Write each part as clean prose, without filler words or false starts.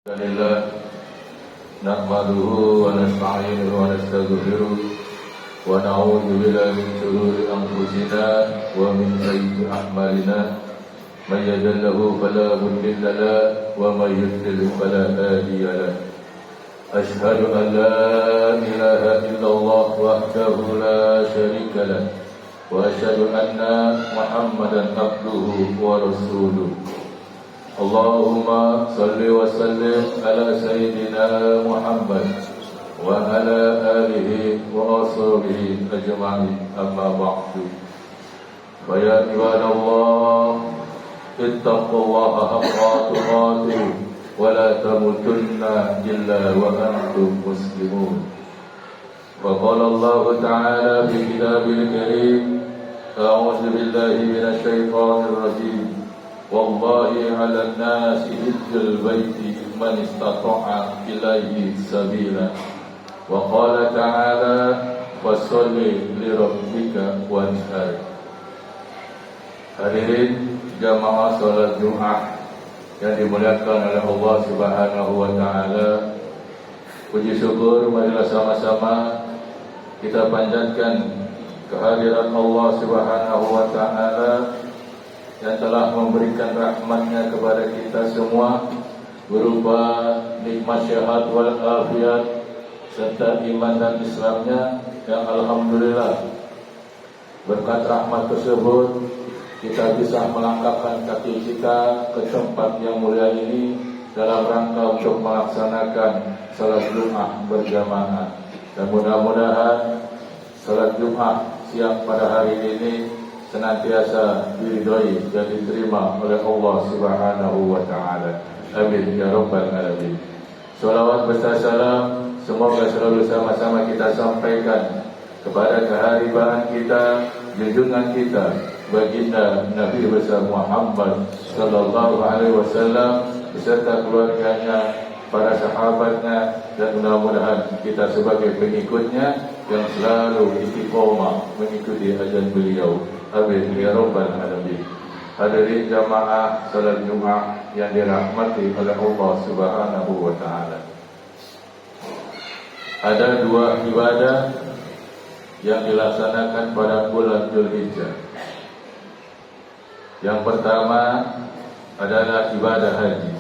Alhamdulillah nahmaduhu wa nasta'inuhu wa nastaghfiruh wa na'udzu billahi min shururi anfusina wa min sayyi'ati a'malina may yahdihillahu fala mudilla lahu wa may yudlil fala hadiya lahu asyhadu an la ilaha illallah wahdahu la syarika lahu wa asyhadu anna Muhammadan abduhu wa rasuluh. Allahumma salli wa sallim ala sayyidina Muhammad wa ala alihi wa ashabihi ajma'in, amma ba'du. Fa ya ibadallah, ittaqullaha haqqa tuqatih wa la tamutunna illa wa antum muslimun. Wa qala Allah ta'ala fi kitabil karim, a'udzu billahi minasy syaithanir rajim. Wallahi 'alan nasi hijjul baiti man istata'a ilaihi sabila. Wa qala ta'ala fasholli li rabbika wanhar. Hadirin jamaah salat Jumat yang dimuliakan oleh Allah Subhanahu wa taala, puji syukur marilah sama-sama kita panjatkan kehadiran Allah Subhanahu wa taala yang telah memberikan rahmat-Nya kepada kita semua berupa nikmat sehat wal afiat serta iman dan Islamnya, yang alhamdulillah berkat rahmat tersebut kita bisa melangkahkan kaki kita ke tempat yang mulia ini dalam rangka untuk melaksanakan salat Jumat berjamaah. Dan mudah-mudahan salat Jumat siang pada hari ini senantiasa diridhai dan diterima oleh Allah Subhanahu wa taala. Amin ya rabbal alamin. Shalawat beserta salam semoga selalu sama-sama kita sampaikan kepada keharibaan kita, junjungan kita, baginda Nabi besar Muhammad sallallahu alaihi wasallam beserta keluarganya, para sahabatnya, dan mudah-mudahan kita sebagai pengikutnya yang selalu istiqomah mengikuti ajaran beliau. Amin ya rabbal alamin. Hadirin jamaah salat Jumat yang dirahmati oleh Allah Subhanahu wa taala. Ada dua ibadah yang dilaksanakan pada bulan Dzulhijjah. Yang pertama adalah ibadah haji.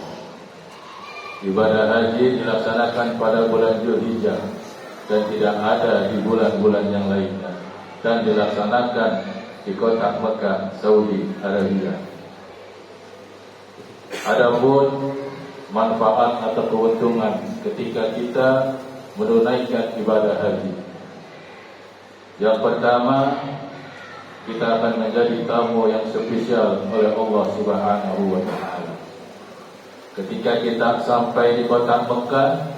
Ibadah haji dilaksanakan pada bulan Dzulhijjah dan tidak ada di bulan-bulan yang lainnya, dan dilaksanakan di kota Mekah, Saudi Arabia. Adapun manfaat atau keuntungan ketika kita menunaikan ibadah haji, yang pertama, kita akan menjadi tamu yang spesial oleh Allah Subhanahu wa taala. Ketika kita sampai di kota Mekah,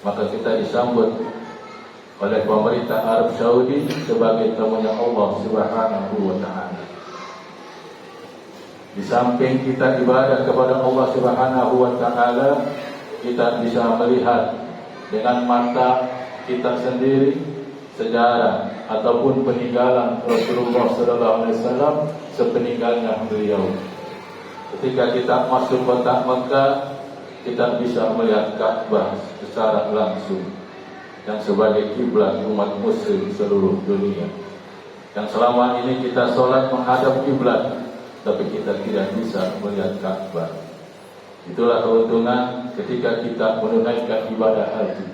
maka kita disambut oleh pemerintah Arab Saudi sebagai tamunya Allah Subhanahu wa taala. Di samping kita ibadah kepada Allah Subhanahu wa taala, kita bisa melihat dengan mata kita sendiri sejarah ataupun peninggalan Rasulullah sallallahu alaihi wasallam sepeninggalnya beliau. Ketika kita masuk kota Mekah, kita bisa melihat Ka'bah secara langsung, yang sebagai kiblat umat muslim seluruh dunia. Yang selama ini kita sholat menghadap kiblat, tapi kita tidak bisa melihat Ka'bah. Itulah keuntungan ketika kita menunaikan ibadah haji,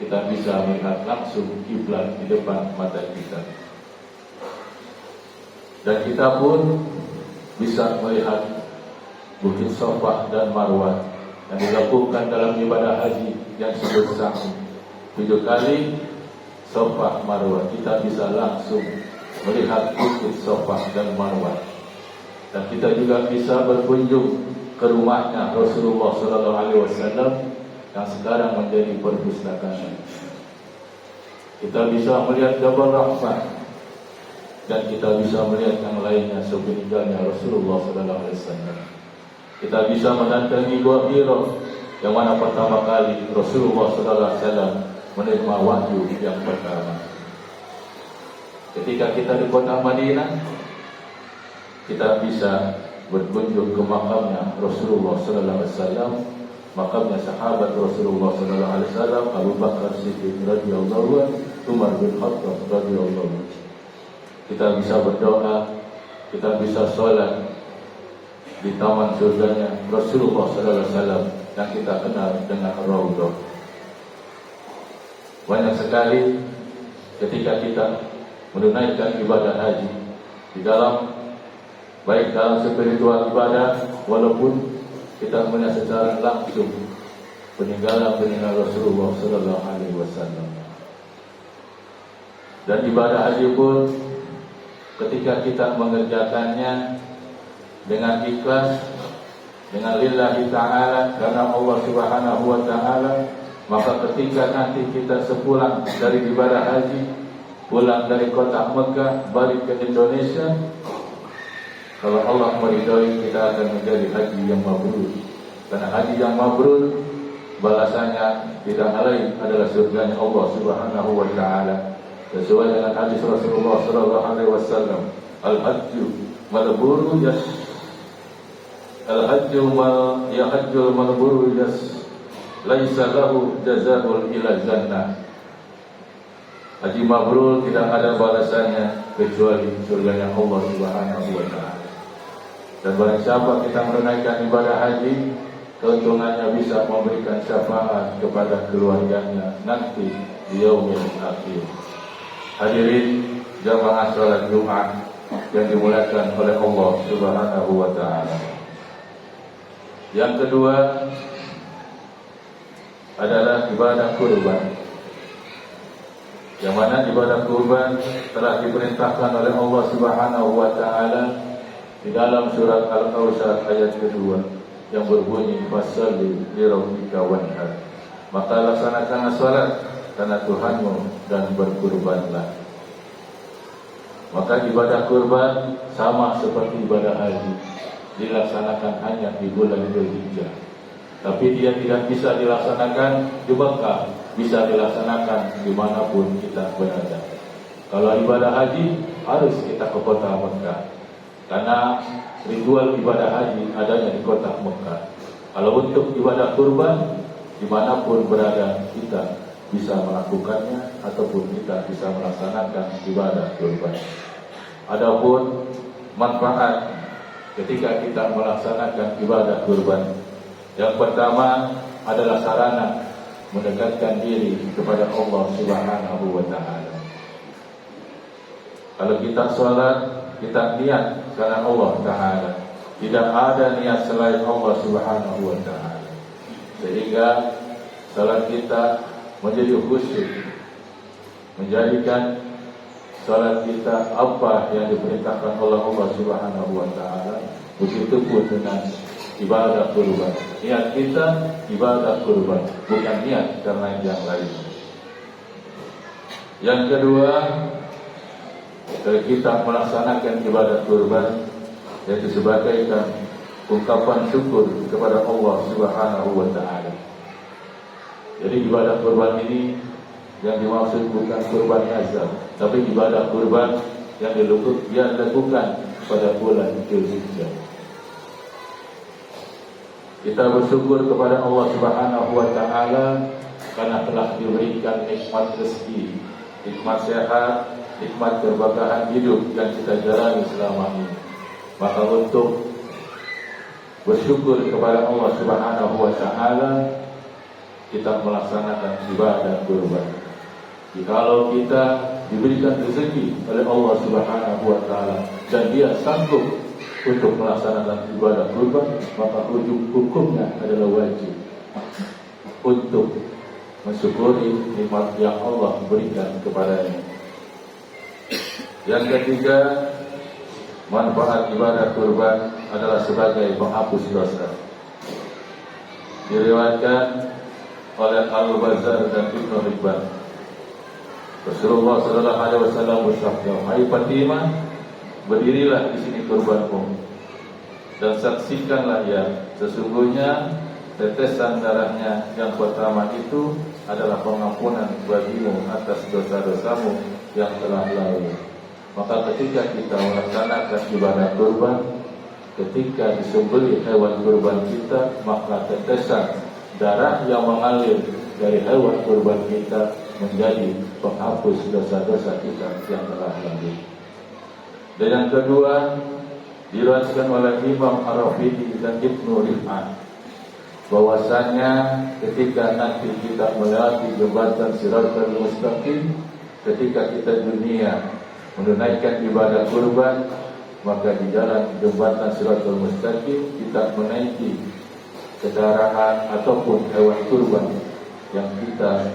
kita bisa melihat langsung kiblat di depan mata kita. Dan kita pun bisa melihat Bukit Safa dan Marwah yang dilakukan dalam ibadah haji yang disebut sa'i. 7 kali Safa Marwah, kita bisa langsung melihat Bukit Safa dan Marwah. Dan kita juga bisa berkunjung ke rumahnya Rasulullah sallallahu alaihi wasallam yang sekarang menjadi perpustakaan. Kita bisa melihat Jabal Rahmah, dan kita bisa melihat yang lainnya sepeninggalnya Rasulullah sallallahu alaihi wasallam. Kita bisa mendatangi Gua Hira, yang mana pertama kali Rasulullah sallallahu alaihi wasallam menerima wahyu yang pertama. Ketika kita di kota Madinah, kita bisa berkunjung ke makamnya Rasulullah sallallahu alaihi wasallam makamnya sahabat Rasulullah sallallahu alaihi wasallam, Abu Bakar Siddiq radhiyallahu anhu, Umar bin Khattab radhiyallahu anhu. Kita bisa berdoa, kita bisa sholat di taman surganya Rasulullah sallallahu alaihi wasallam yang kita kenal dengan Raudhah. Banyak sekali ketika kita menunaikan ibadah haji di dalam, baik dalam spiritual ibadah, walaupun kita melihat secara langsung peninggalan Rasulullah sallallahu alaihi wasallam. Dan ibadah haji pun ketika kita mengerjakannya dengan ikhlas, dengan lillahi ta'ala, karena Allah subhanahu wa ta'ala, maka ketika nanti kita sepulang dari ibadah haji, pulang dari kota Mekah, balik ke Indonesia, kalau Allah meridhoi, kita akan menjadi haji yang mabrur. Karena haji yang mabrur balasannya tidak lain adalah surganya Allah subhanahu wa ta'ala. Sesuai dengan hadis Rasulullah sallallahu alaihi wasallam, al-hajju malburu yas, al-hajju hajjul malburu yas, laisa lahu jazaa'ul ila jannah. Haji mabrur tidak ada balasannya kecuali surganya Allah subhanahu wa ta'ala. Dan barang siapa kita menunaikan ibadah haji, keuntungannya bisa memberikan syafaat kepada keluarganya nanti di yaumil akhir. Hadirin jamaah salat Jumat yang dimuliakan oleh Allah subhanahu wa ta'ala. Yang kedua adalah ibadah kurban, yang mana ibadah kurban telah diperintahkan oleh Allah subhanahu wa ta'ala di dalam surat Al-Kautsar ayat kedua yang berbunyi, fasalli li rabbika wanhar, maka laksanakanlah salat karena Tuhanmu dan berkurbanlah. Maka ibadah kurban sama seperti ibadah haji, dilaksanakan hanya di bulan Dzulhijjah. Tapi dia tidak bisa dilaksanakan di Mekah, bisa dilaksanakan dimanapun kita berada. Kalau ibadah haji harus kita ke kota Mekah, karena ritual ibadah haji adanya di kota Mekah. Kalau untuk ibadah kurban, dimanapun berada kita bisa melakukannya ataupun kita bisa melaksanakan ibadah kurban. Adapun manfaat ketika kita melaksanakan ibadah kurban, yang pertama adalah sarana mendekatkan diri kepada Allah subhanahu wa ta'ala. Kalau kita sholat, kita niat karena Allah ta'ala, tidak ada niat selain Allah subhanahu wa ta'ala, sehingga sholat kita menjadi khusyuk, menjadikan sholat kita apa yang diperintahkan oleh Allah subhanahu wa ta'ala. Begitupun dengan ibadah kurban, niat kita ibadah kurban, bukan niat karena yang lain. Yang kedua, kalau kita melaksanakan ibadah kurban, yaitu sebagai ungkapan syukur kepada Allah subhanahu wa ta'ala. Jadi ibadah kurban ini yang dimaksud bukan kurban azab, tapi ibadah kurban yang dilakukan pada bulan Dzulhijjah. Kita bersyukur kepada Allah subhanahu wa ta'ala karena telah diberikan nikmat rezeki, nikmat sehat, nikmat keberkahan hidup yang kita jalani selama ini. Maka untuk bersyukur kepada Allah subhanahu wa ta'ala, kita melaksanakan ibadah kurban. Jikalau kita diberikan rezeki oleh Allah subhanahu wa ta'ala dan dia sanggup untuk melaksanakan ibadah kurban, maka hukumnya adalah wajib untuk mensyukuri nikmat yang Allah berikan kepadanya. Yang ketiga, manfaat ibadah kurban adalah sebagai penghapus dosa. Diriwayatkan oleh Al-Bazzar dan Ibnu Hibban, Rasulullah sallallahu alaihi wasallam bersabda, "Hai Fatimah, berdirilah di sini kurbanmu dan saksikanlah ya, sesungguhnya tetesan darahnya yang pertama itu adalah pengampunan bagimu atas dosa-dosamu yang telah lalu." Maka ketika kita melaksanakan ibadah kurban, ketika disembelih hewan kurban kita, maka tetesan darah yang mengalir dari hewan kurban kita menjadi penghapus dosa-dosa kita yang telah lalu. Dan yang kedua, diriwayatkan oleh Imam Ar-Rafi'i dan Ibnu Rif'ah bahwasanya ketika nanti kita melewati jembatan Shiratal Mustaqim, ketika kita dunia menunaikan ibadah kurban, maka di jalan jembatan Shiratal Mustaqim kita menaiki kendaraan ataupun hewan kurban yang kita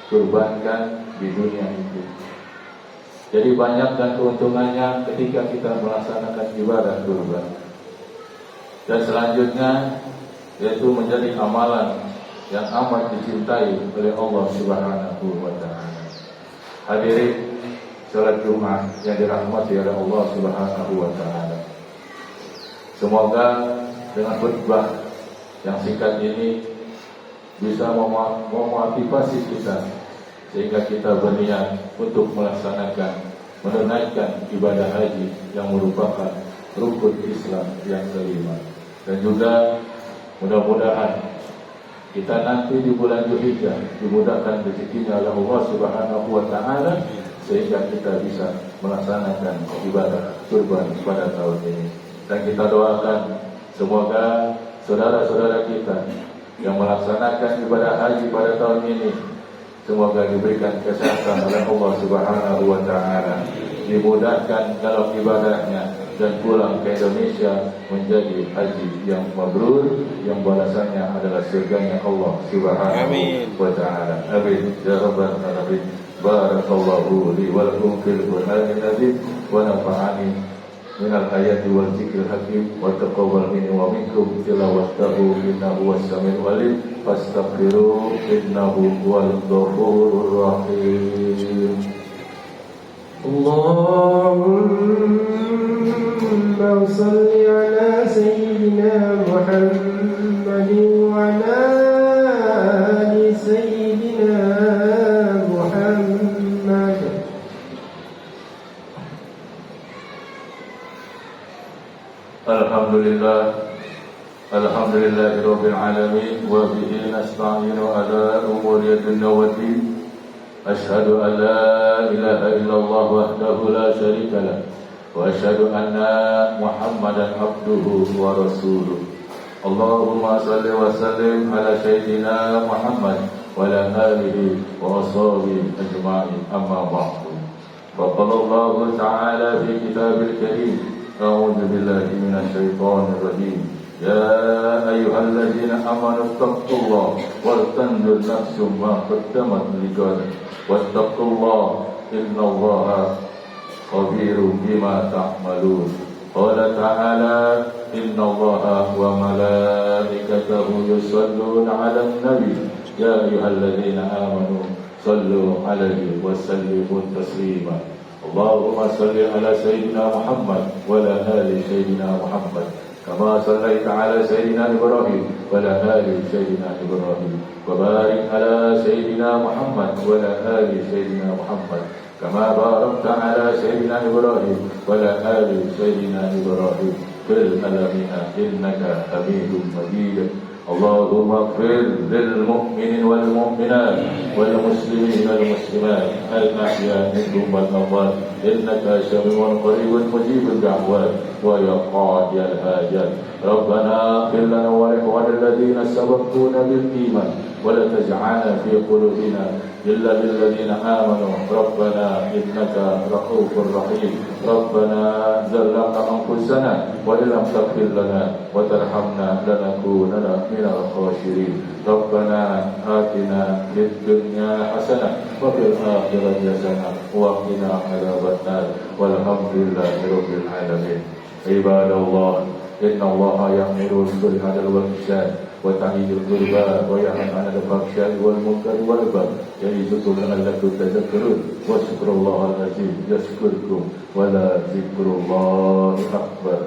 kurbankan di dunia itu. Jadi banyak dan keuntungannya ketika kita melaksanakan ibadah kurban. Dan selanjutnya yaitu menjadi amalan yang amat dicintai oleh Allah Subhanahu wa taala. Hadirin salat Jumat yang dirahmati oleh Allah Subhanahu wa taala. Semoga dengan khutbah yang singkat ini bisa memotivasi kita sehingga kita berniat untuk melaksanakan, menunaikan ibadah haji yang merupakan rukun Islam yang kelima. Dan juga mudah-mudahan kita nanti di bulan Dzulhijjah dimudahkan rezekinya oleh Allah Subhanahu wa taala sehingga kita bisa melaksanakan ibadah kurban pada tahun ini. Dan kita doakan semoga saudara-saudara kita yang melaksanakan ibadah haji pada tahun ini semoga diberikan kesehatan oleh Allah Subhanahu wa taala, dimudahkan dalam ibadahnya dan pulang ke Indonesia menjadi haji yang mabrur yang balasannya adalah surganya Allah Subhanahu wa taala. Amin ya rabbal alamin. Barakallahu li wa lakum fil Qur'anil azim wa nafa'ani minal ayati wal zikril hakim wa taqabbal minni wa minkum tilawatahu innahu was-sami'ul alim fastaghfiru innahu huwal ghafurur rahim. Allahumma shalli ala sayyidina Muhammadin wa ala ali sayyidina Muhammad. Alhamdulillahirabbil alamin wa bihi nasta'inu ala umuri dunya waddin. Asyhadu an la ilaha illallah wahdahu la syarika lah wa asyhadu anna Muhammadan abduhu wa rasuluh. Allahumma shalli wa sallim ala sayyidina Muhammad wa ala alihi wa ashabihi ajma'in. Amma ba'du. Qala Allah ta'ala fi kitabil karim. أعوذ بالله من الشيطان الرجيم. يا أيها الذين آمنوا اتقوا الله ولتنظر نفس ما قدمت لغد واتقوا الله إن الله خبير بما تعملون. قال تعالى إن الله وملائكته يصلون على النبي يا أيها الذين آمنوا صلوا عليه وسلموا تسليما. Allahumma salli ala sayyidina Muhammad wa ala ali sayyidina Muhammad kama sallaita ala sayyidina Ibrahim wa ala ali sayyidina Ibrahim wa barik ala sayyidina Muhammad wa ala ali sayyidina Muhammad kama barakta ala sayyidina Ibrahim wa ala ali sayyidina Ibrahim fil alamin innaka Hamidum Majid. Allahumma ighfir lil mu'minin wal mu'minat wal muslimin wal muslimat al ahya'i minhum wal amwat innaka sami'un qaribun mujibud da'wat wa ya qadiyal hajat. Rabbana ighfir lana wa li ikhwanina alladhina sabaquna bil iman wa la taj'alna fi qulubina illa lil ladzina amanu rabbana innaka ra'ufur rahim. Rabbana zalamna anfusana wa lam taghfir lana wa tarhamna lanakunanna minal khasirin. Rabbana atina fid dunya hasanah wa fil akhirati hasanah wa qina adzabannar. Walhamdulillahi rabbil alamin. Ibadallah, innallaha ya'muru bil adli wal ihsan wa ta'idul qurba wa yanha 'anil fahsya'i wal munkari wal baghi ya'idukum la'allakum tadhakkarun. Wa shukrullahi al-'azim yashkurukum wa la dzikrullahi akbar.